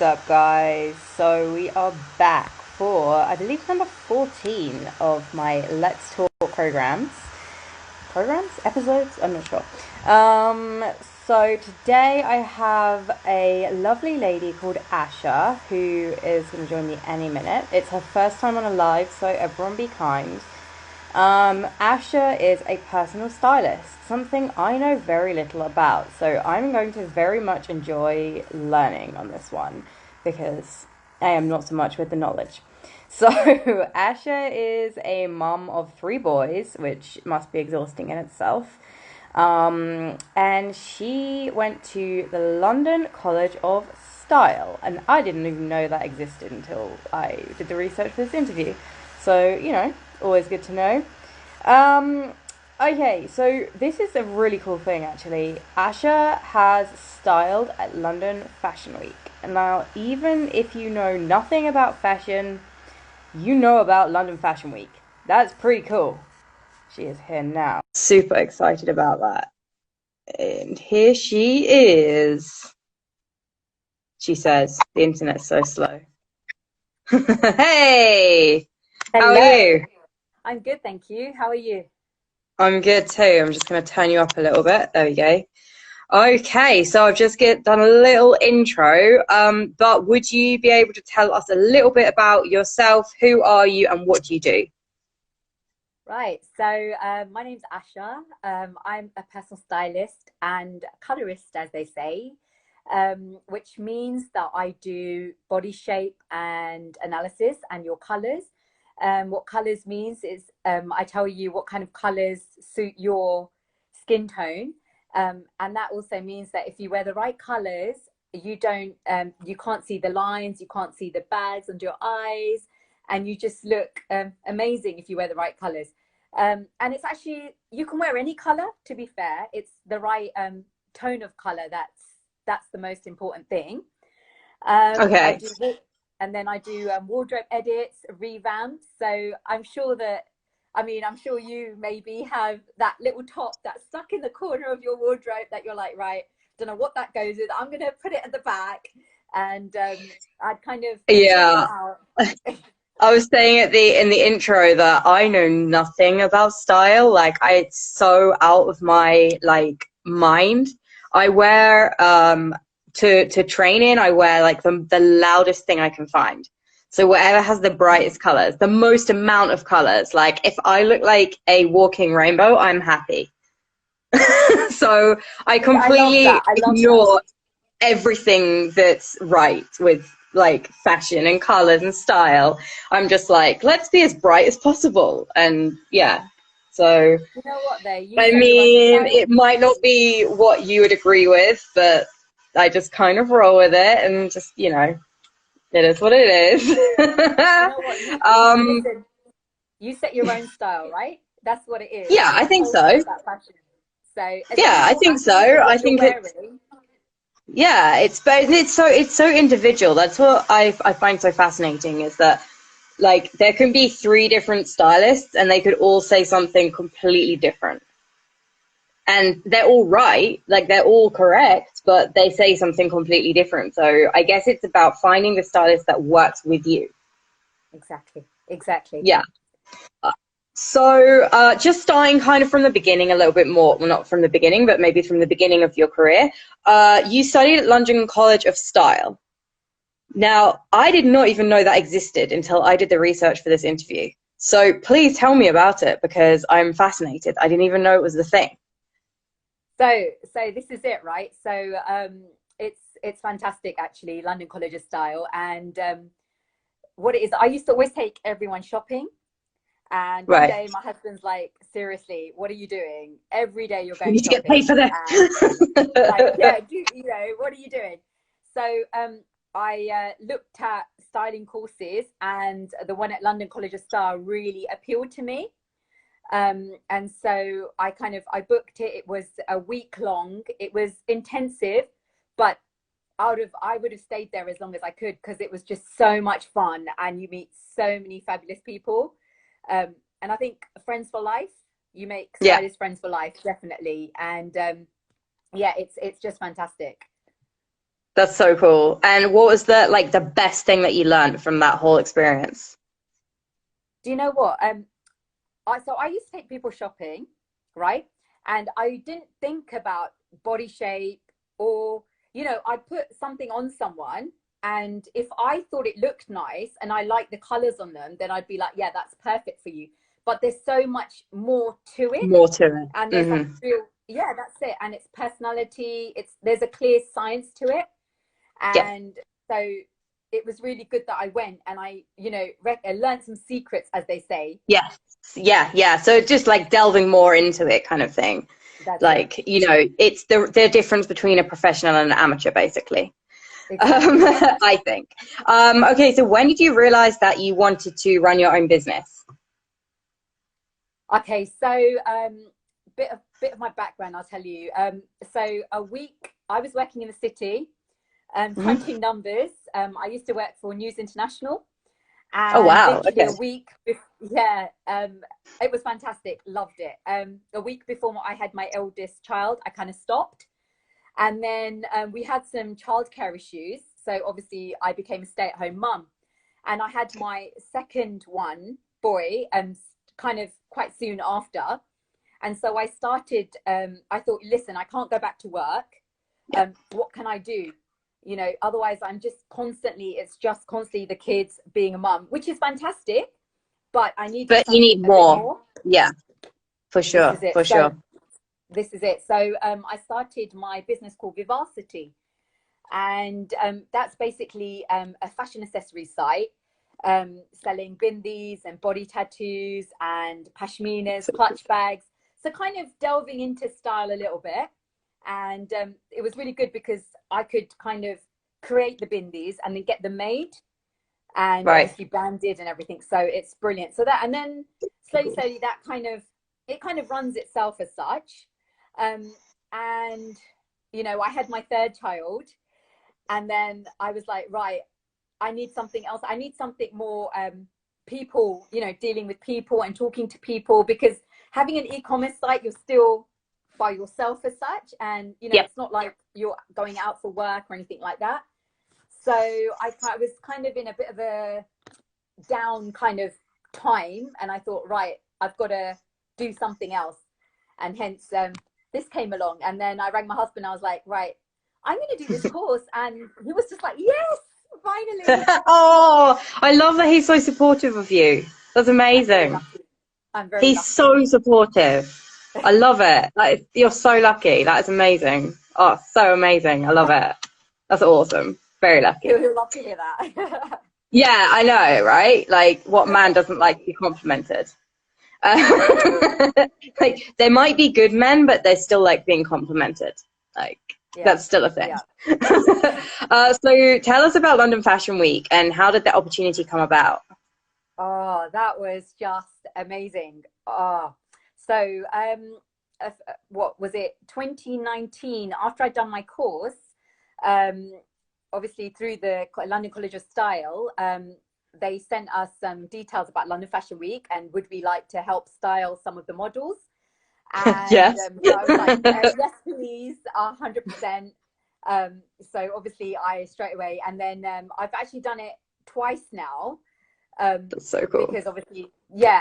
up, guys? So we are back for, I believe, number 14 of my Let's Talk episodes. I'm not sure. So today I have a lovely lady called Asha who is going to join me any minute. It's her first time on a live, so everyone be kind. Asha is a personal stylist, something I know very little about, so I'm going to very much enjoy learning on this one because I am not so much with the knowledge. So, Asha is a mum of three boys, which must be exhausting in itself. And she went to the London College of Style, and I didn't even know that existed until I did the research for this interview. So, always good to know. Um, okay, so this is a really cool thing actually. Asha has styled at London Fashion Week. Now, even if you know nothing about fashion, you know about London Fashion Week. That's pretty cool. She is here now. Super excited about that. And here she is. She says, the internet's so slow. Hey! How are Hello. you? I'm good, thank you. How are you? I'm good too. I'm just going to turn you up a little bit. There we go. Okay, so I've just done a little intro, but would you be able to tell us a little bit about yourself? Who are you and what do you do? Right. My name's Asha. I'm a personal stylist and colorist, as they say, which means that I do body shape and analysis and your colors. What colors means is I tell you what kind of colors suit your skin tone. And that also means that if you wear the right colors, you can't see the lines, you can't see the bags under your eyes, and you just look amazing if you wear the right colors. And it's actually, you can wear any color, to be fair. It's the right tone of color that's the most important thing. I Okay. do and then I do wardrobe edits, revamps. So I'm sure you maybe have that little top that's stuck in the corner of your wardrobe that you're like, right, don't know what that goes with. I'm gonna put it at the back, and I'd kind of sort it Yeah. out. I was saying in the intro that I know nothing about style. Like it's so out of my mind. I wear to train in, I wear like the loudest thing I can find. So whatever has the brightest colors, the most amount of colors. Like if I look like a walking rainbow, I'm happy. So I I love completely that. I love that. ignore everything that's right with like fashion and colors and style. I'm just like, let's be as bright as possible. And yeah, so You know what, though? You I set your own mean, style. it might not be what you would agree with, but I just kind of roll with it and just, it is what it You is. know what? um, Listen. You set your own style, right? That's what it is. yeah, That's I the think whole so. thing about fashion. So as long Yeah, as I you're think so. happy with I what you're think it's wearing, yeah, it's so individual. That's what I find so fascinating is that like there can be three different stylists and they could all say something completely different. And they're all right, like they're all correct, but they say something completely different. So I guess it's about finding the stylist that works with you. exactly, exactly. Yeah. So just starting kind of from the beginning a little bit more, well, not from the beginning, but maybe from the beginning of your career. You studied at London College of Style. Now, I did not even know that existed until I did the research for this interview. So please tell me about it because I'm fascinated. I didn't even know it was the thing. So this is it, right? It's fantastic actually, London College of Style, and what it is, I used to always take everyone shopping. And one Right. day my husband's like, seriously, what are you doing? Every day you're You going need to get paid shopping. for that. And like, yeah, what are you doing? So I looked at styling courses, and the one at London College of Style really appealed to me. And so I booked it. It was a week long. It was intensive, but I would have stayed there as long as I could because it was just so much fun, and you meet so many fabulous people. And I think friends for life. You make Yeah. stylist friends for life, definitely. And yeah, it's just fantastic. That's so cool. And what was the best thing that you learned from that whole experience? Do you know what? I used to take people shopping, right? And I didn't think about body shape or, I'd put something on someone, and if I thought it looked nice and I liked the colors on them, then I'd be like, yeah, that's perfect for you. But there's so much more to it. More to it. And there's like real, yeah, that's it. And it's personality. There's a clear science to it. Yeah. And so it was really good that I went, and I learned some secrets, as they say. Yes. Yeah. Yeah. So just like delving more into it kind of thing. That's it. Like, it's the difference between a professional and an amateur, basically. Exactly. I think. Okay, so when did you realize that you wanted to run your own business? Okay, so bit of my background, I'll tell you. So a week I was working in the city, crunching numbers. I used to work for News International, Oh, and wow. literally Okay. a week, yeah, it was fantastic. Loved it. A week before I had my eldest child, I kind of stopped, and then we had some childcare issues. So obviously, I became a stay-at-home mum, and I had my second one, boy, kind of quite soon after. And so I started, I thought, listen, I can't go back to work. What can I do? Otherwise it's just constantly the kids being a mum, which is fantastic, but I needed But you something need a bit more. more. Yeah, for This sure. is it. For So sure. this is it. So I started my business called Vivacity, and that's basically a fashion accessory site, selling bindis and body tattoos and pashminas, clutch bags. So kind of delving into style a little bit. And it was really good because I could kind of create the bindis and then get them made and Right. obviously branded and everything. So it's brilliant. So that, and then slowly that it kind of runs itself as such. And I had my third child, and then I was like, right, I need something else. I need something more people, dealing with people and talking to people, because having an e-commerce site, you're still by yourself as such, and Yep. it's not like you're going out for work or anything like that. So I was kind of in a bit of a down kind of time, and I thought, right, I've got to do something else, and hence this came along. And then I rang my husband. I was like, right, I'm going to do this course, and he was just like, yes, finally. Oh, I love that he's so supportive of you. That's I'm very amazing. lucky. I'm very He's lucky. so supportive. I love it. Like, you're so lucky. That is amazing. Oh, so amazing. I love it. That's awesome. Very lucky. He'll love to hear that. Yeah, I know, right? Like, what man doesn't like to be complimented? Like, there might be good men, but they still like being complimented. Like, Yeah, that's still a thing. yeah. So tell us about London Fashion Week and how did the opportunity come about? Oh, that was just amazing. Oh, so what was it? 2019. After I'd done my course, um, obviously through the London College of Style, they sent us some details about London Fashion Week and would we like to help style some of the models. And Yes. so I was like, yes, please, 100%. So obviously I straight away, and then I've actually done it twice now. That's so cool. Because obviously, yeah,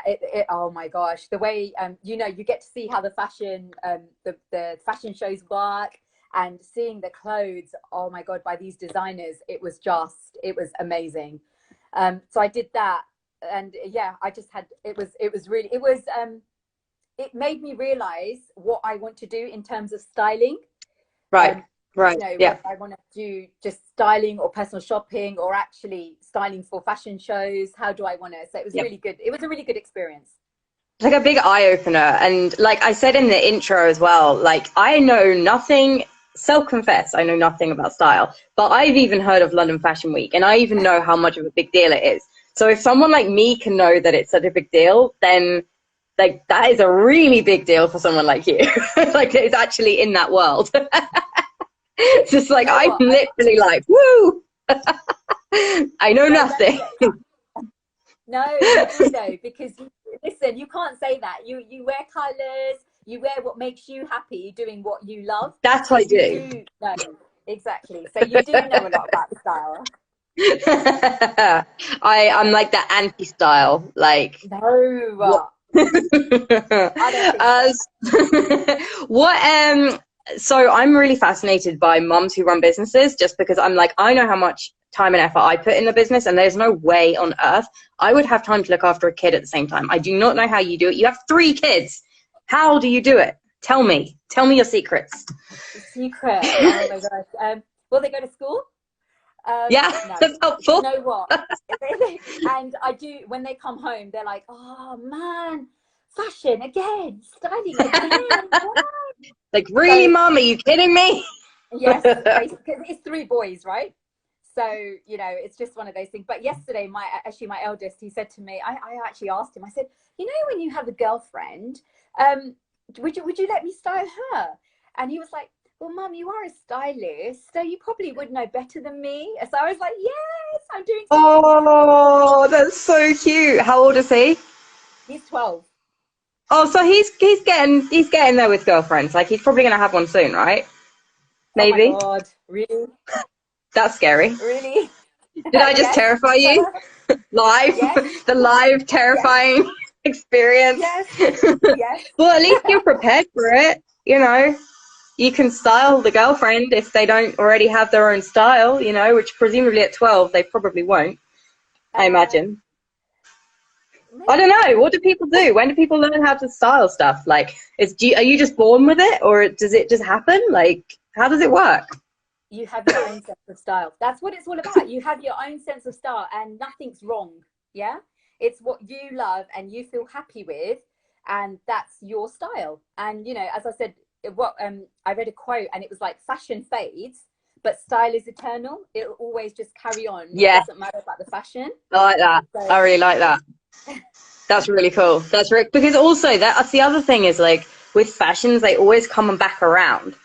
oh my gosh, the way you get to see how the fashion shows work, and seeing the clothes, oh my god, by these designers, it was amazing. So I did that, and yeah, I just had it made me realize what I want to do in terms of styling. Right. Right. Yeah. Whether I want to do just styling or personal shopping or actually styling for fashion shows. How do I want to? So it was Yeah. really good. It was a really good experience. It's like a big eye opener. And like I said in the intro as well, like I know nothing, self-confess, I know nothing about style, but I've even heard of London Fashion Week and I even know how much of a big deal it is. So if someone like me can know that it's such a big deal, then like that is a really big deal for someone like you. Like it's actually in that world. It's just like, You know I'm what? literally like, woo! I know No, nothing. no, you do though, because listen, you can't say that. You wear colours, you wear what makes you happy, doing what you love. That's So what I you do. do know. exactly. So you do know a lot about style. I'm like the anti-style, like what? No, I don't think so. uh, what so I'm really fascinated by mums who run businesses, just because I'm like, I know how much time and effort I put in the business, and there's no way on earth I would have time to look after a kid at the same time. I do not know how you do it. You have 3 kids. How do you do it? Tell me your secrets. Secret. Oh my gosh. Will they go to school? Yeah, No. that's Do you helpful. know what? And I do, when they come home, they're like, oh man, fashion again, styling again. Like, really, So mom? Are you kidding me? yes, basically, it's 3 boys, right? So, you know, it's just one of those things. But yesterday, my eldest, he said to me, I actually asked him, I said, you know, when you have a girlfriend, um, would you let me style her? And he was like, well, mum, you are a stylist, so you probably would know better than me. So I was like, yes, I'm doing something right. Oh, that's so cute. How old is he? He's 12. Oh, so he's getting there with girlfriends. Like, he's probably gonna have one soon, right? Oh my Maybe. God, really? That's scary. Really? Did I just Yes. terrify you? Live, Yes, the live yes, terrifying experience. yes, yes. Well, at least you're prepared for it. You know, you can style the girlfriend if they don't already have their own style, you know, which presumably at 12 they probably won't, I Uh, imagine. I don't Maybe. know. What do people do? When do people learn how to style stuff? Like, are you just born with it, or does it just happen? Like, how does it work? You have your own sense of style. That's what it's all about. You have your own sense of style and nothing's wrong. Yeah. It's what you love and you feel happy with. And that's your style. And, you know, as I said, I read a quote and it was like fashion fades, but style is eternal. It'll always just carry on. It Yeah, doesn't matter about the fashion. I like that. So, I really like that. That's really cool. That's really, because also that's the other thing is like with fashions, they always come back around.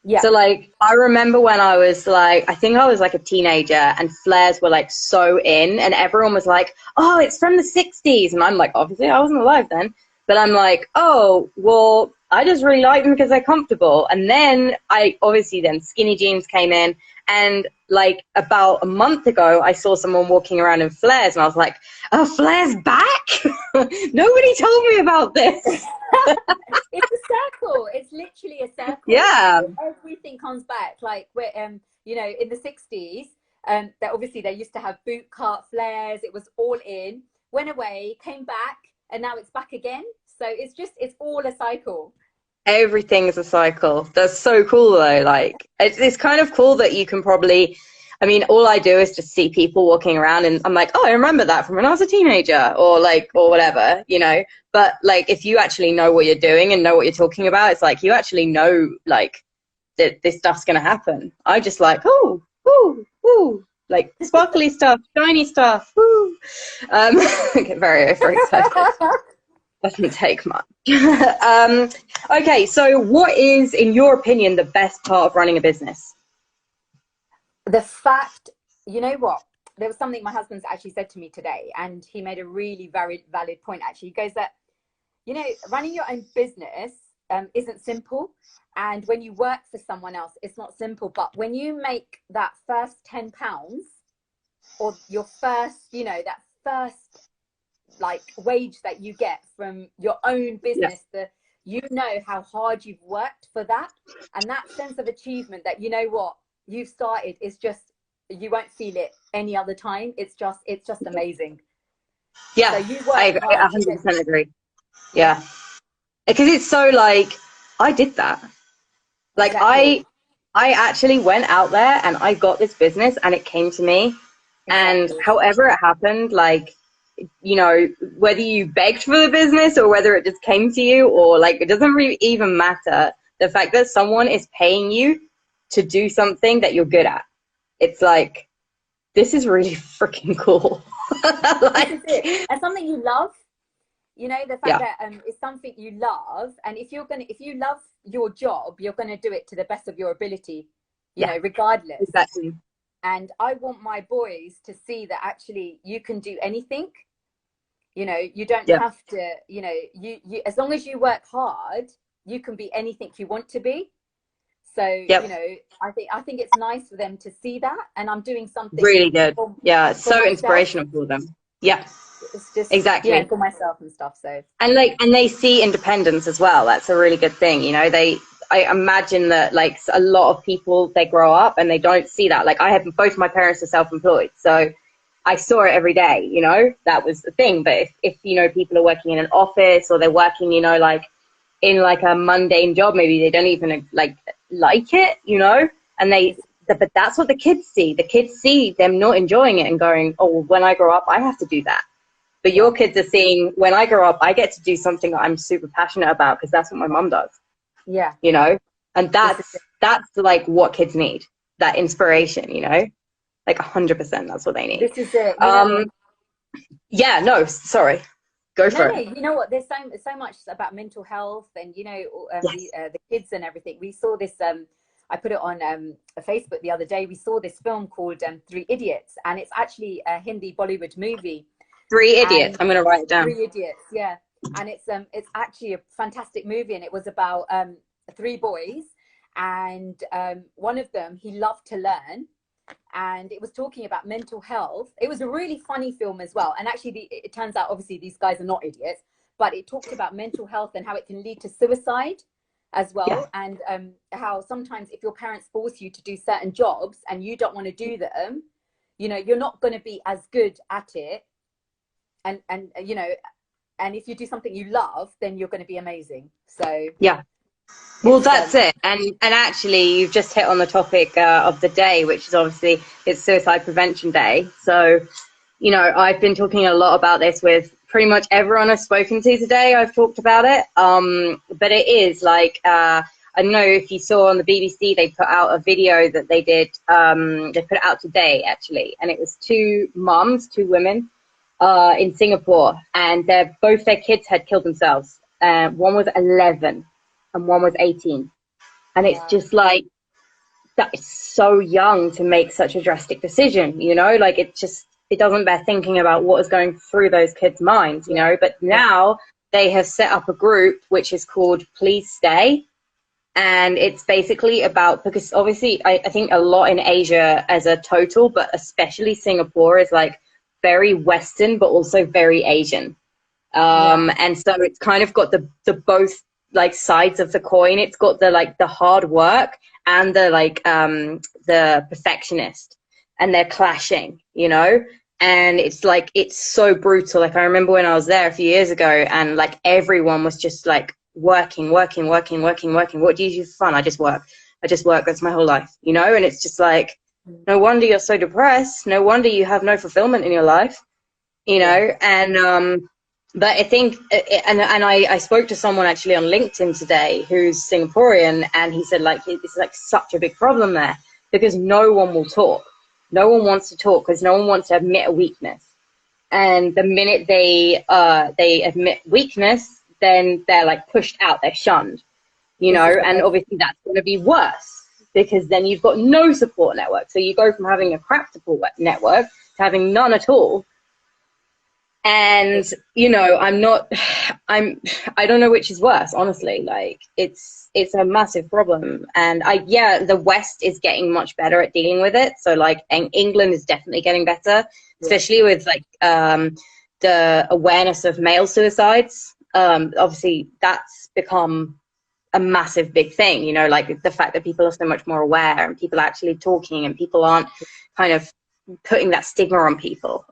yeah. So like I remember when I was like, I think I was like a teenager and flares were like so in and everyone was like, oh, it's from the 60s. And I'm like, obviously I wasn't alive then, but I'm like, oh, well, I just really like them because they're comfortable. And then then skinny jeans came in, and like about a month ago, I saw someone walking around in flares and I was like, oh, flares back? Nobody told me about this. It's a circle. It's literally a circle. Yeah. Everything comes back. Like where you know, in the 60s, that obviously they used to have boot cut flares. It was all in, went away, came back, and now it's back again. So it's all a cycle. Everything is a cycle. That's so cool though. Like it's kind of cool that you can probably, I mean, all I do is just see people walking around and I'm like, oh, I remember that from when I was a teenager or like, or whatever, you know, but like if you actually know what you're doing and know what you're talking about, it's like you actually know like that this stuff's going to happen. I just like, oh, ooh, ooh, like sparkly stuff, shiny stuff. Woo. I get very, very excited. Doesn't take much. Okay, so what is, in your opinion, the best part of running a business? The fact, you know what? There was something my husband's actually said to me today, and he made a really very valid point. Actually, he goes that, you know, running your own business isn't simple, and when you work for someone else, it's not simple. But when you make that first £10, or your first, you know, that first like wage that you get from your own Yes. business, you know how hard you've worked for that, and that sense of achievement that you know what you've started is just, you won't feel it any other time. It's just amazing. So Yeah, you I work agree. I hard, you get, 100% agree. yeah, Yeah, because it's so like I did that. Like exactly, I actually went out there and I got this business and it came to me. And exactly. however it happened, like, you know, whether you begged for the business or whether it just came to you, or like, it doesn't really even matter. The fact that someone is paying you to do something that you're good at, it's like, this is really freaking cool. This is it, Like, and something you love. You know, the fact yeah, that it's something you love, and if you love your job, you're gonna do it to the best of your ability, you yeah, know, regardless. exactly. And I want my boys to see that actually you can do anything. You know, you don't Yeah, have to, you know, you as long as you work hard, you can be anything you want to be. So, Yep. I think it's nice for them to see that, and I'm doing something Really good. Yeah, it's for so myself. inspirational for them. Yeah, It's just, yeah, exactly. for myself and stuff. So, And they see independence as well. That's a really good thing. You know, I imagine that like a lot of people, they grow up and they don't see that. Like I have both my parents are self-employed, so I saw it every day, you know, that was the thing. But if you know, people are working in an office or they're working, you know, like in like a mundane job, maybe they don't even like it, you know, and but that's what the kids see. The kids see them not enjoying it and going, oh, well, when I grow up, I have to do that. But yeah, your kids are seeing, when I grow up, I get to do something that I'm super passionate about because that's what my mum does, yeah. you know? And This is it. that's like what kids need, that inspiration, you know? Like 100%, that's what they need. This is it. Yeah, no, sorry. Go No, for no. it. You know what? There's so much about mental health, and Yes. the kids and everything. We saw this. I put it on Facebook the other day. We saw this film called Three Idiots, and it's actually a Hindi Bollywood movie. Three Idiots. And I'm going to write it down. Three Idiots, yeah. And it's actually a fantastic movie, and it was about three boys, and one of them, he loved to learn, and it was talking about mental health. It was a really funny film as well, and actually it turns out obviously these guys are not idiots, but it talked about mental health and how it can lead to suicide as Yeah. well, and how sometimes if your parents force you to do certain jobs and you don't want to do them, you're not going to be as good at it, and and if you do something you love, then you're going to be amazing. So Yeah. Well, it's that's it. And actually, you've just hit on the topic of the day, which is obviously it's Suicide Prevention Day. So, you know, I've been talking a lot about this with pretty much everyone I've spoken to today. I've talked about it. But it is like, I don't know if you saw on the BBC, they put out a video that they did, they put it out today, actually. And it was two women in Singapore, and both their kids had killed themselves. One was 11 and one was 18. And it's wow. just like, that is so young to make such a drastic decision, you know, like it doesn't bear thinking about what is going through those kids' minds, you Yeah, know. But yeah, now they have set up a group which is called Please Stay. And it's basically about, because obviously I think a lot in Asia as a total, but especially Singapore is like very Western, but also very Asian. yeah, And so it's kind of got the both like sides of the coin. It's got the hard work and the perfectionist, and they're clashing, you know. And it's like, it's so brutal. Like I remember when I was there a few years ago, and like everyone was just like working. What do you do for fun? I just work. That's my whole life, you know. And it's just like, no wonder you're so depressed. No wonder you have no fulfillment in your life, you yeah, know. And but I think, and I spoke to someone actually on LinkedIn today who's Singaporean, and he said like it's like such a big problem there because no one will talk. No one wants to talk because no one wants to admit a weakness. And the minute they admit weakness, then they're like pushed out, they're shunned, you this know. is the And best. obviously that's going to be worse because then you've got no support network. So you go from having a crap support network to having none at all. And you know, I don't know which is worse, honestly. Like it's a massive problem. And the West is getting much better at dealing with it. So like England is definitely getting better, Yeah, especially with like the awareness of male suicides. Obviously that's become a massive big thing, you know, like the fact that people are so much more aware and people are actually talking and people aren't kind of putting that stigma on people.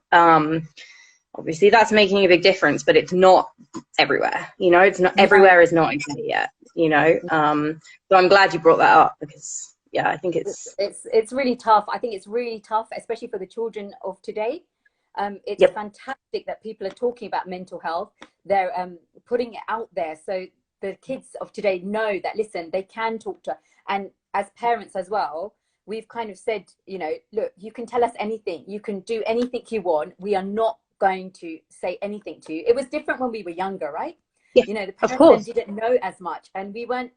Obviously that's making a big difference, but it's not everywhere, you know. It's not no, everywhere is not okay yet, you know. So I'm glad you brought that up because yeah, I think it's it's really tough. I think it's really tough, especially for the children of today. It's yep, fantastic that people are talking about mental health. They're putting it out there, so the kids of today know that, listen, they can talk to. And as parents as well, we've kind of said, look, you can tell us anything, you can do anything you want. We are not going to say anything to you. It was different when we were younger, right? yeah, The of parents then course, didn't know as much, and we weren't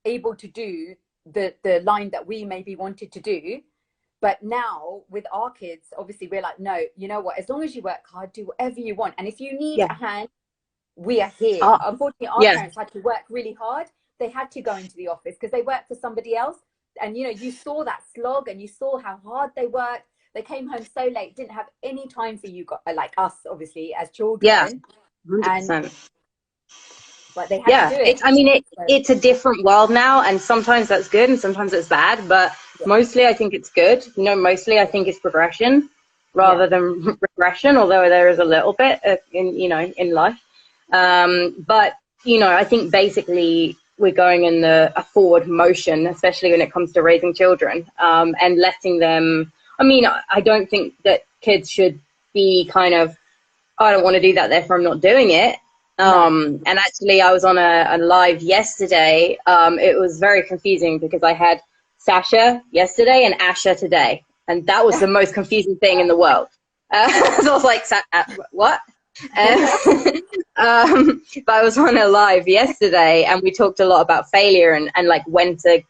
able to do the line that we maybe wanted to do. But now with our kids, obviously we're like, no, you know what, as long as you work hard, do whatever you want, and if you need yeah, a hand, we are here. ah, Unfortunately, our yeah, parents had to work really hard. they had to go into the office because they worked for somebody else. And, you know, you saw that slog and you saw how hard they worked. They came home so late, didn't have any time for you, like us, obviously, as Yeah, children. And 100%. but they had to Yeah, do it. I mean, So, it's a different world now, and sometimes that's good and sometimes it's bad, but yeah, mostly I think it's good. You know, mostly I think it's progression yeah, rather than regression, although there is a little bit in, you know, in life. But, you know, I think basically we're going in a forward motion, especially when it comes to raising children, and letting them, I mean, I don't think that kids should be kind of, I don't want to do that, therefore I'm not doing it. no, And actually, I was on a live yesterday. It was very confusing because I had Sasha yesterday and Asha today, and that was the most confusing thing in the world. So I was like, what? But I was on a live yesterday, and we talked a lot about failure and like when to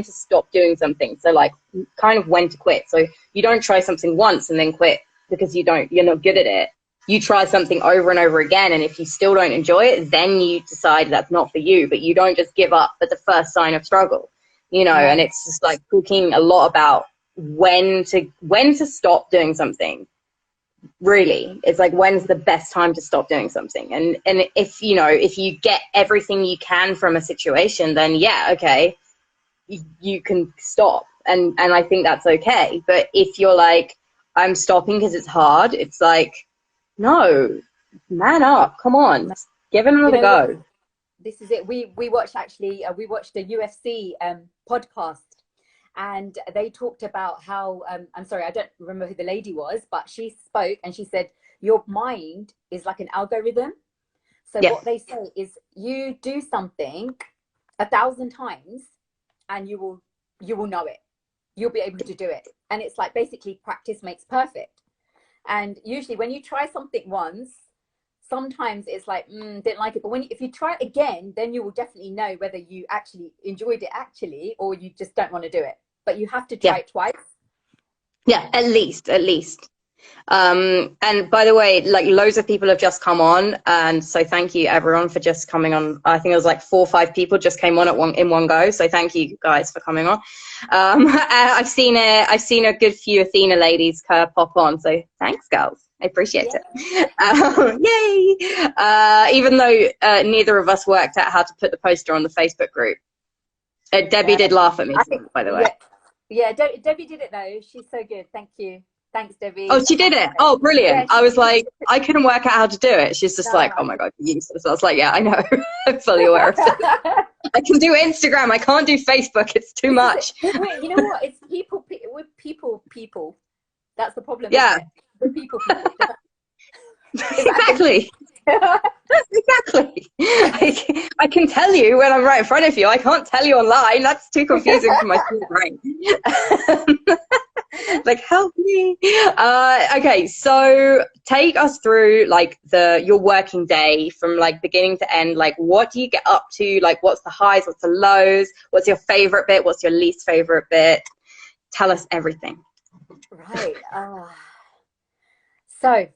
stop doing something. So like kind of when to quit. So you don't try something once and then quit because you're not good at it. You try something over and over again, and if you still don't enjoy it, then you decide that's not for you. But you don't just give up at the first sign of struggle, you know. no, And it's just like talking a lot about when to stop doing something. Really, it's like, when's the best time to stop doing something? And if you know, if you get everything you can from a situation, then yeah, okay, you can stop, and I think that's okay. But if you're like, I'm stopping because it's hard, it's like, no, man up. Come on. no. Give it You another know what? go. This is it. We watched actually. We watched a UFC podcast, and they talked about how. I'm sorry, I don't remember who the lady was, but she spoke and she said your mind is like an algorithm. So Yeah. what they say is you do something 1,000 times, and you will know it. You'll be able to do it, and it's like basically practice makes perfect. And usually, when you try something once, sometimes it's like didn't like it, but if you try it again, then you will definitely know whether you actually enjoyed it actually, or you just don't want to do it. But you have to try Yeah. it twice. Yeah. At least. And by the way, like loads of people have just come on, and so thank you everyone for just coming on. I think it was like 4 or 5 people just came on in one go. So thank you guys for coming on. I've seen a good few Athena ladies pop on. So thanks, girls. I appreciate Yeah. it. Yay! Even though neither of us worked out how to put the poster on the Facebook group, Debbie Yeah, did laugh at me, I think, by the way. yeah, yeah. Debbie did it though. She's so good. Thank you. Thanks, Oh, Debbie. she did it. Oh, Yeah, brilliant. I she was did. like, I couldn't work out how to do it. She's just like, oh No. my God, useless. I was like, yeah, I know. I'm fully aware of it. I can do Instagram. I can't do Facebook. It's too This is it. much. You know what? It's people. We're people. That's the problem, isn't Yeah, it? We're people. Is that exactly. Exactly. I can tell you when I'm right in front of you. I can't tell you online. That's too confusing for my small brain. Like, help me. Okay, so take us through like your working day from like beginning to end. Like, what do you get up to? Like, what's the highs? What's the lows? What's your favorite bit? What's your least favorite bit? Tell us everything. Right. So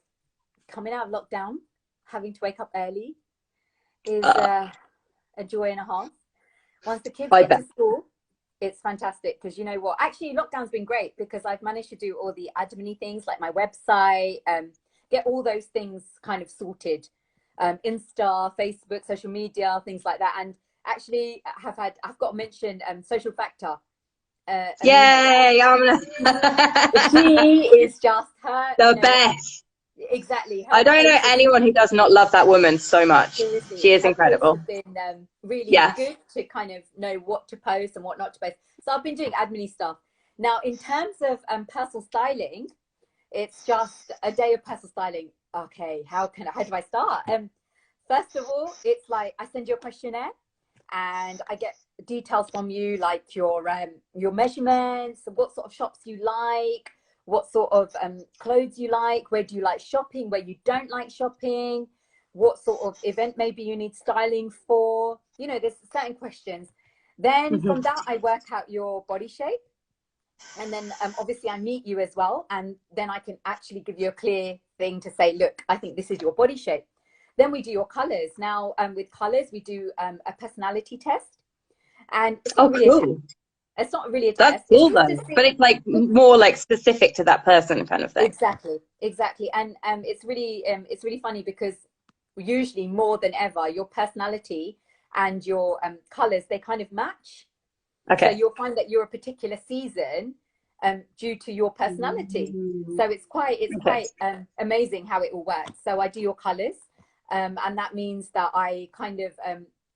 coming out of lockdown, having to wake up early is a joy and a half. Once the kids I get bet. to school, it's fantastic because you know what? Actually, lockdown's been great because I've managed to do all the admin things like my website, get all those things kind of sorted, Insta, Facebook, social media, things like that. And actually, I've got to mention Social Factor. Amina, Yay! she is just her, you The know what? best. Exactly. I Her don't know posts have anyone who does not love that woman so much. seriously, She is her posts incredible. have been really Yes. good to kind of know what to post and what not to post. So I've been doing admin stuff. Now, in terms of personal styling, it's just a day of personal styling. Okay, how do I start? First of all, it's like I send you a questionnaire and I get details from you, like your measurements, what sort of shops you like, what sort of clothes you like, where do you like shopping, where you don't like shopping, what sort of event maybe you need styling for. You know, there's certain questions. Then Mm-hmm. from that, I work out your body shape. And then obviously I meet you as well. And then I can actually give you a clear thing to say, look, I think this is your body shape. Then we do your colors. Now, with colors, we do a personality test. And it's Oh, not really a test. cool. It's not really a That's test. It's cool just though. to see. But it's like more like specific to that person kind of thing. Exactly, exactly. And it's really funny because usually more than ever, your personality and your colors, they kind of match. So Okay. you'll find that you're a particular season due to your personality. So it's Okay. quite amazing how it all works. So I do your colors, and that means that I kind of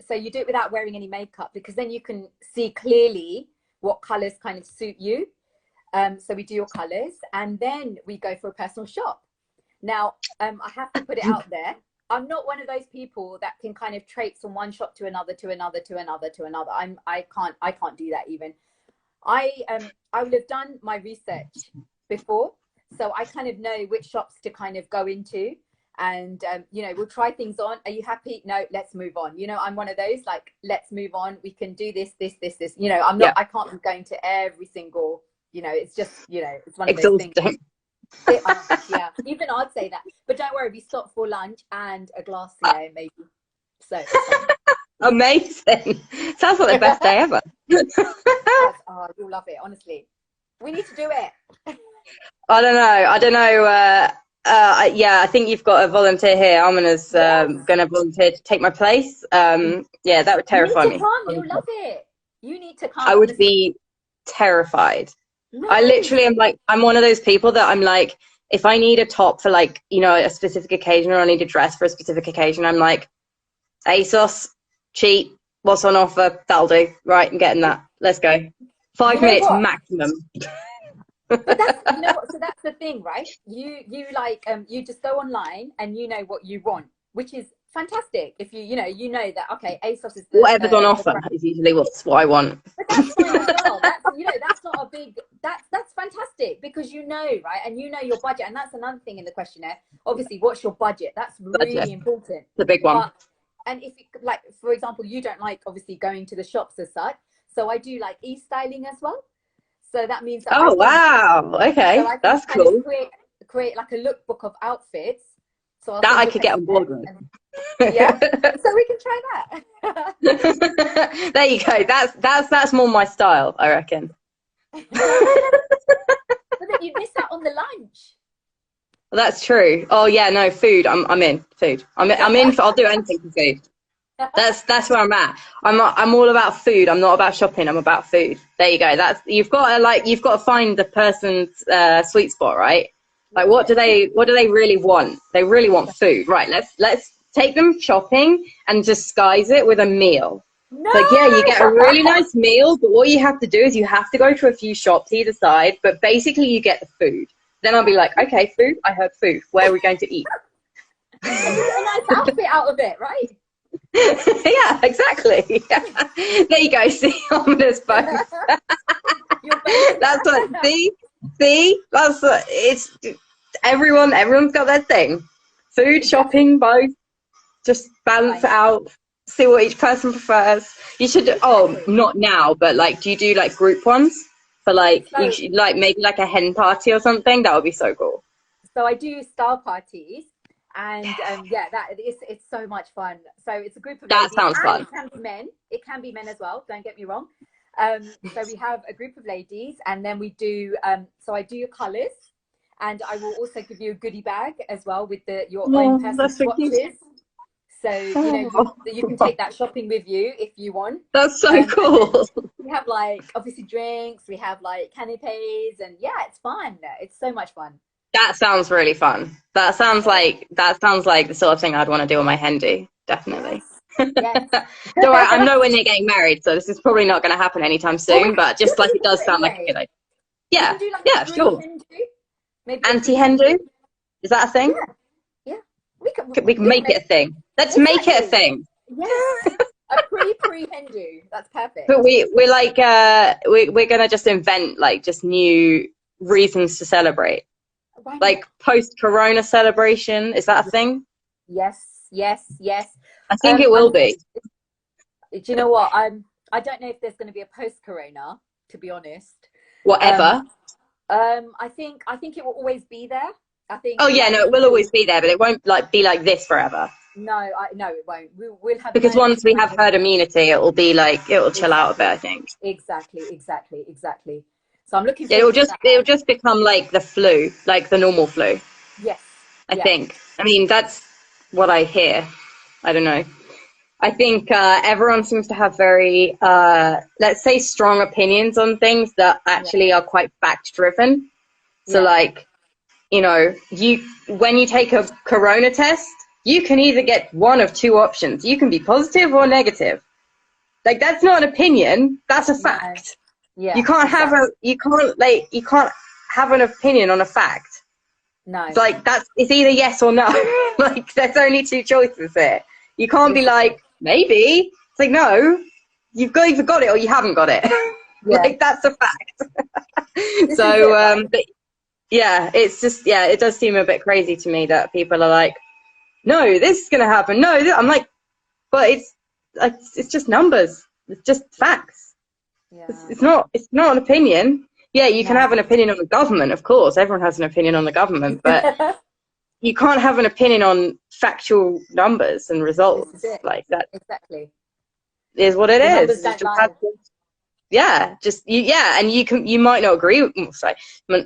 so you do it without wearing any makeup, because then you can see clearly what colors kind of suit you. So we do your colors, and then we go for a personal shop. Now, I have to put it out there. I'm not one of those people that can kind of traipse from one shop to another, to another, to another, to another. I can't do that even. I would have done my research before, so I kind of know which shops to kind of go into, and you know, we'll try things on. Are you happy? No, let's move on. You know, I'm one of those, like, let's move on. We can do this, this, this, this. You know, I'm not. Yeah. I can't be going to every single. You know, it's just, you know, it's one of those things. Exhausting. Yeah, even I'd say that. But don't worry, we stop for lunch and a glass, you know, maybe. So it's fine. Amazing. Sounds like the best day ever. Oh, you'll love it, honestly. We need to do it. I don't know. I don't know. Yeah, I think you've got a volunteer here. Amina's Yes. going to volunteer to take my place. Yeah, that would You need terrify to me. come. You'll love it. You need to come, I would honestly. be terrified. I Nice. literally am like, I'm one of those people that I'm like, if I need a top for like, you know, a specific occasion, or I need a dress for a specific occasion, I'm like, ASOS, cheap, what's on offer? That'll do. Right, I'm getting that. Let's go. You 5 know minutes what? maximum. But that's, you know what? So that's the thing, right? You like you just go online and you know what you want, which is fantastic. If you know that, okay, ASOS is Whatever's on the offer brand. is usually what I want. But that's fine as well. That's, you know, that's not a big, that's fantastic, because you know, right? And you know your budget. And that's another thing in the questionnaire. Obviously, what's your budget? That's Budget, really important. the big one. But, and if you, like, for example, you don't like obviously going to the shops as such. So I do like e-styling as well. So that means that Oh wow, so okay, I can that's kind of cool. create like a lookbook of outfits. So I'll That send I you a could get on questionnaire board with. yeah. So we can try that. There you go. That's more my style, I reckon. But then you miss out on the lunch. Well, that's true. Oh yeah, no, food. I'm in food. I'm in for. I'll do anything for food. That's where I'm at. I'm all about food. I'm not about shopping. I'm about food. There you go. That's you've got to find the person's sweet spot, right? Like what do they really want? They really want food, right? Let's take them shopping and disguise it with a meal. No. It's like, yeah, you get a really nice meal, but what you have to do is you have to go to a few shops either side, but basically you get the food. Then I'll be like, okay, food. I heard food. Where are we going to eat? And you get a nice outfit out of it, right? Yeah, exactly. Yeah. There you go. See, on this both. That's what. See. That's what, it's. Everyone's got their thing. Food, shopping, both. Just balance it out. See what each person prefers. You should. Oh, not now, but like, do you do like group ones for like you should, like maybe like a hen party or something? That would be so cool. So I do style parties. And yeah, it's so much fun. So it's a group of that ladies, sounds and fun. it can be men. It can be men as well. Don't get me wrong. So we have a group of ladies, and then we do. So I do your colours, and I will also give you a goodie bag as well with your own personal swatches. So you know you can take that shopping with you if you want. That's so cool. We have like obviously drinks. We have like canapes, and yeah, it's fun. It's so much fun. That sounds really fun. That sounds like the sort of thing I'd want to do on my hen do. Definitely. Yes. Don't worry, I'm nowhere near getting married, so this is probably not going to happen anytime soon. But just like it does sound like a good idea. Yeah, yeah, sure. Anti-hen do? Is that a thing? Yeah. We can make it a thing. Let's make it a thing. Yes. A pre-hen do. That's perfect. But we're like we're gonna just invent like just new reasons to celebrate. Like post-corona celebration, is that a thing? Yes. I think it will be. Do you know what? I don't know if there's going to be a post-corona, to be honest. Whatever. I think it will always be there. I think. Oh yeah, no, it will always be there, but it won't like be like this forever. No, it won't. We'll have Because learned once we have herd immunity, it will be like, it will chill out a bit, I think. Exactly. So I'm looking It'll forward to just, that. it'll just become like the flu, like the normal flu, Yes. I Yeah. think. I mean, that's what I hear. I don't know. I think everyone seems to have very, let's say, strong opinions on things that actually are quite fact driven. So Yeah. like, you know, when you take a corona test, you can either get one of two options. You can be positive or negative. Like, that's not an opinion, that's a No. fact. Yeah. You can't Exactly. you can't have an opinion on a fact. No. It's like, it's either yes or no. Like, there's only two choices here. You can't be This is it. like, maybe. It's like, no, you've either got it or you haven't got it. Yeah. Like, that's a fact. This is So, it, right? but yeah, it's just, yeah, it does seem a bit crazy to me that people are like, no, this is going to happen. No, I'm like, but it's just numbers. It's just facts. Yeah. It's not an opinion. Yeah, you can No. have an opinion on the government, of course. Everyone has an opinion on the government, but you can't have an opinion on factual numbers and This is results. it. Like, that Exactly. is what it The is. numbers It's don't just lie. yeah, just and you might not agree with, sorry,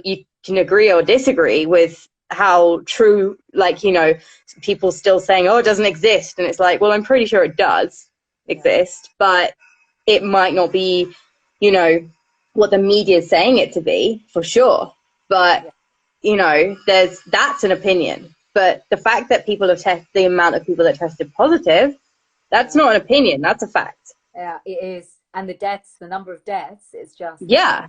you can agree or disagree with how true, like, you know, people still saying, oh, it doesn't exist, and it's like, well, I'm pretty sure it does exist, but it might not be, you know, what the media is saying it to be, for sure. But Yeah. you know, that's an opinion. But the fact that people have tested, the amount of people that tested positive, that's Yeah. not an opinion, that's a fact. Yeah, it is. And the number of deaths, it's just. Yeah.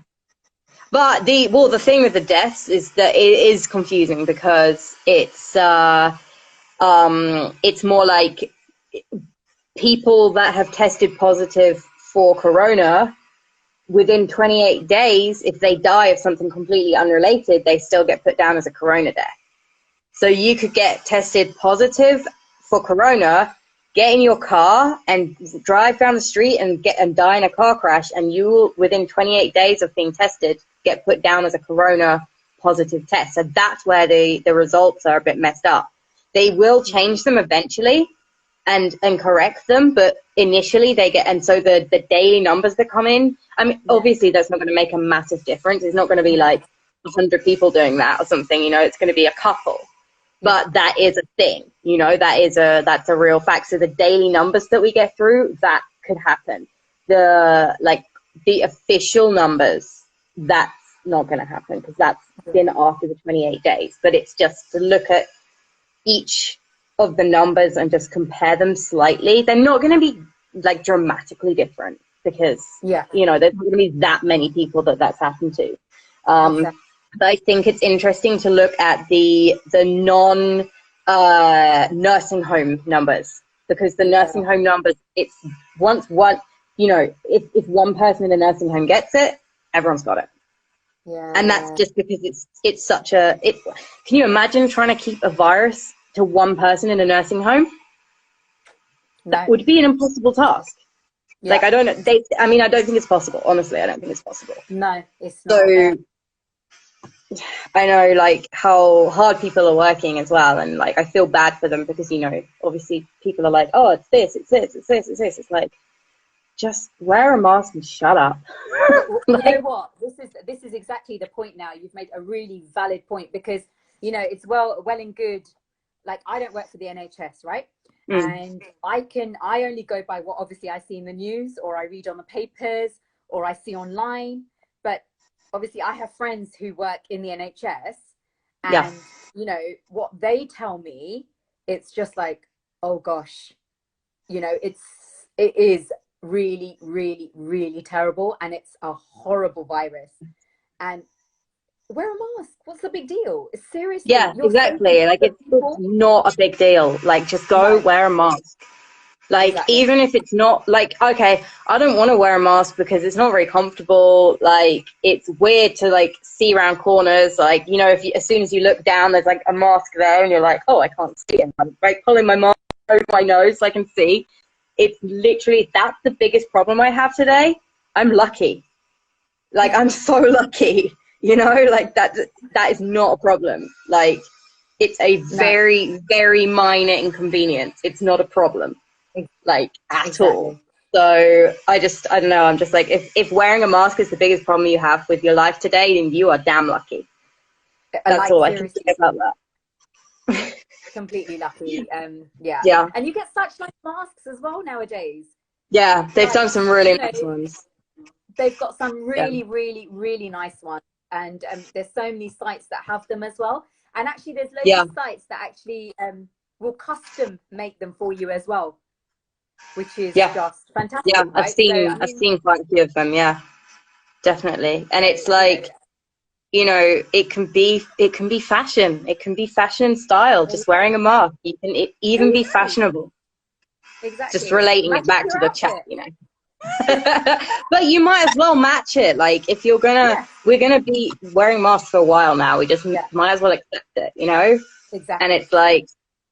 But the thing with the deaths is that it is confusing because it's more like people that have tested positive for corona within 28 days, if they die of something completely unrelated, they still get put down as a corona death. So you could get tested positive for corona, get in your car and drive down the street and die in a car crash, and you will, within 28 days of being tested, get put down as a corona positive test. So that's where the results are a bit messed up. They will change them eventually and correct them, but initially they get, and so the daily numbers that come in, I mean, obviously that's not going to make a massive difference. It's not going to be like 100 people doing that or something, you know, it's going to be a couple. But that is a thing, you know, that's a real fact. So the daily numbers that we get through, that could happen. The official numbers, that's not going to happen because that's been after the 28 days. But it's just to look at each of the numbers and just compare them slightly. They're not going to be like dramatically different because, you know, there's not going to be that many people that's happened to. But I think it's interesting to look at the non nursing home numbers, because the nursing home numbers, it's once one, you know, if one person in a nursing home gets it, everyone's got it. And that's just because it's such a, can you imagine trying to keep a virus to one person in a nursing home? That would be an impossible task. Like, I don't think it's possible. Honestly, I don't think it's possible. No, it's not. So I know like how hard people are working as well, and like I feel bad for them because, you know, obviously people are like, oh, it's this. It's like, just wear a mask and shut up. You know what? This is exactly the point now. You've made a really valid point, because, you know, it's well and good. Like, I don't work for the NHS, right? And I only go by what obviously I see in the news, or I read on the papers, or I see online. But obviously I have friends who work in the NHS, and you know what they tell me, it's just like, oh gosh, you know, it is really, really, really terrible, and it's a horrible virus. And wear a mask. What's the big deal? Seriously. Yeah, exactly. Like, it's not a big deal. Like, just go wear a mask. Like, even if it's not like, okay, I don't want to wear a mask because it's not very comfortable. Like, it's weird to like see around corners. Like, you know, as soon as you look down, there's like a mask there, and you're like, oh, I can't see it. I'm like pulling my mask over my nose so I can see. It's literally, that's the biggest problem I have today. I'm lucky. Like, I'm so lucky, you know, like that is not a problem. Like, It's a No, very, very minor inconvenience. It's not a problem, like, at all. exactly. So I don't know. I'm just like, if wearing a mask is the biggest problem you have with your life today, then you are damn lucky. That's Like all I can say seriously, about that. completely lucky. Yeah, Yeah. and you get such nice masks as well nowadays. Yeah. They've Like, done some really you know, nice ones. they've got some Yeah. really, really, really nice ones, and there's so many sites that have them as well. And actually, there's loads Yeah. of sites that actually will custom make them for you as well, which is Yeah. just Yeah. fantastic, right? So I I've mean, seen quite a few of them. Yeah, definitely. And so it's you know, like, you know, it can be fashion. It can be fashion and style. Just wearing a mask. It even be exactly, fashionable. Just exactly, relating it matches back to your the chat, outfit. you know. But you might as well match it. Like, if Yes, we're gonna be wearing masks for a while now. We just yeah, might as well accept it, you know. And exactly, it's like,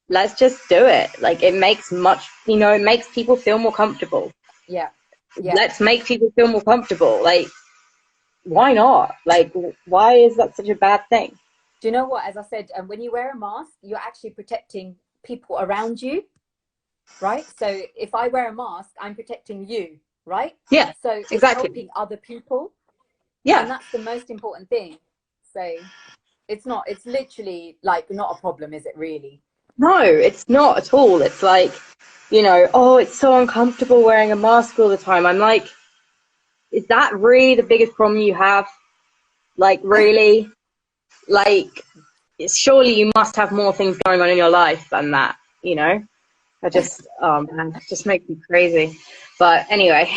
let's just do it. Like, it makes it makes people feel more comfortable. yeah, yeah. Let's make people feel more comfortable. Like, why not? Like, why is that such a bad thing? Do you know what? As I said, when you wear a mask, you're actually protecting people around you, right? So if I wear a mask, I'm protecting you, right? Yeah, So it's exactly. helping other people, Yeah. and that's the most important thing. So it's literally like not a problem, is it really? No, it's not at all. It's like, oh, it's so uncomfortable wearing a mask all the time. I'm like, is that really the biggest problem you have? Like, really? Like, surely you must have more things going on in your life than that, you know? Oh man, it just makes me crazy. But anyway,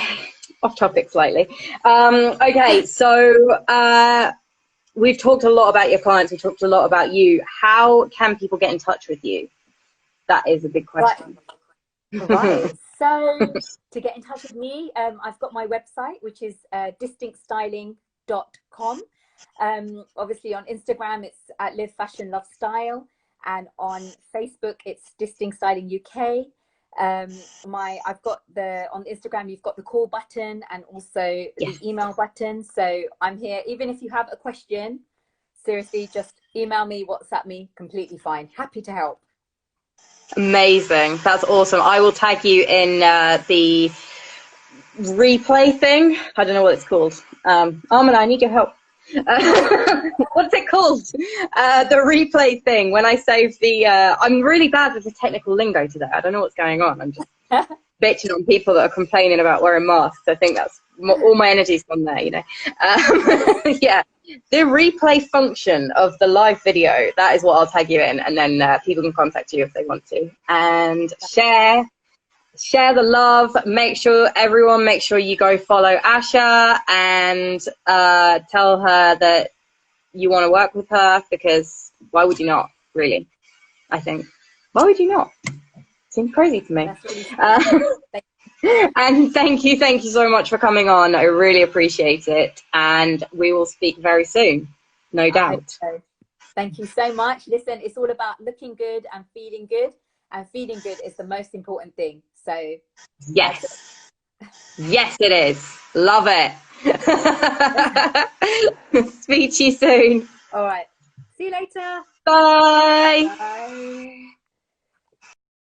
off topic slightly. Okay, so we've talked a lot about your clients. We've talked a lot about you. How can people get in touch with you? That is a big Right, question. right. So to get in touch with me, I've got my website, which is distinctstyling.com. Obviously on Instagram, it's at Live Fashion Love Style, and on Facebook, it's Distinct Styling UK. I've got on Instagram, you've got the call button and also Yes. the email button. So I'm here, even if you have a question, seriously, just email me, WhatsApp me, completely fine. Happy to help. Amazing. That's awesome. I will tag you in the replay thing. I don't know what it's called. Armin, I need your help. What's it called? The replay thing. When I save I'm really bad with the technical lingo today. I don't know what's going on. I'm just bitching on people that are complaining about wearing masks. I think that's all my energy's gone there, you know. Yeah, the replay function of the live video, that is what I'll tag you in, and then people can contact you if they want to. And share the love. Make sure you go follow Asha and tell her that you want to work with her, because why would you not, really? I think. Why would you not? Seems crazy to me. That's really sweet. And thank you so much for coming on. I really appreciate it. And we will speak very soon, no doubt. So. Thank you so much. Listen, it's all about looking good and feeling good. And feeling good is the most important thing. So yes. Yes, it is. Love it. Speak to you soon. All right. See you later. Bye. Bye.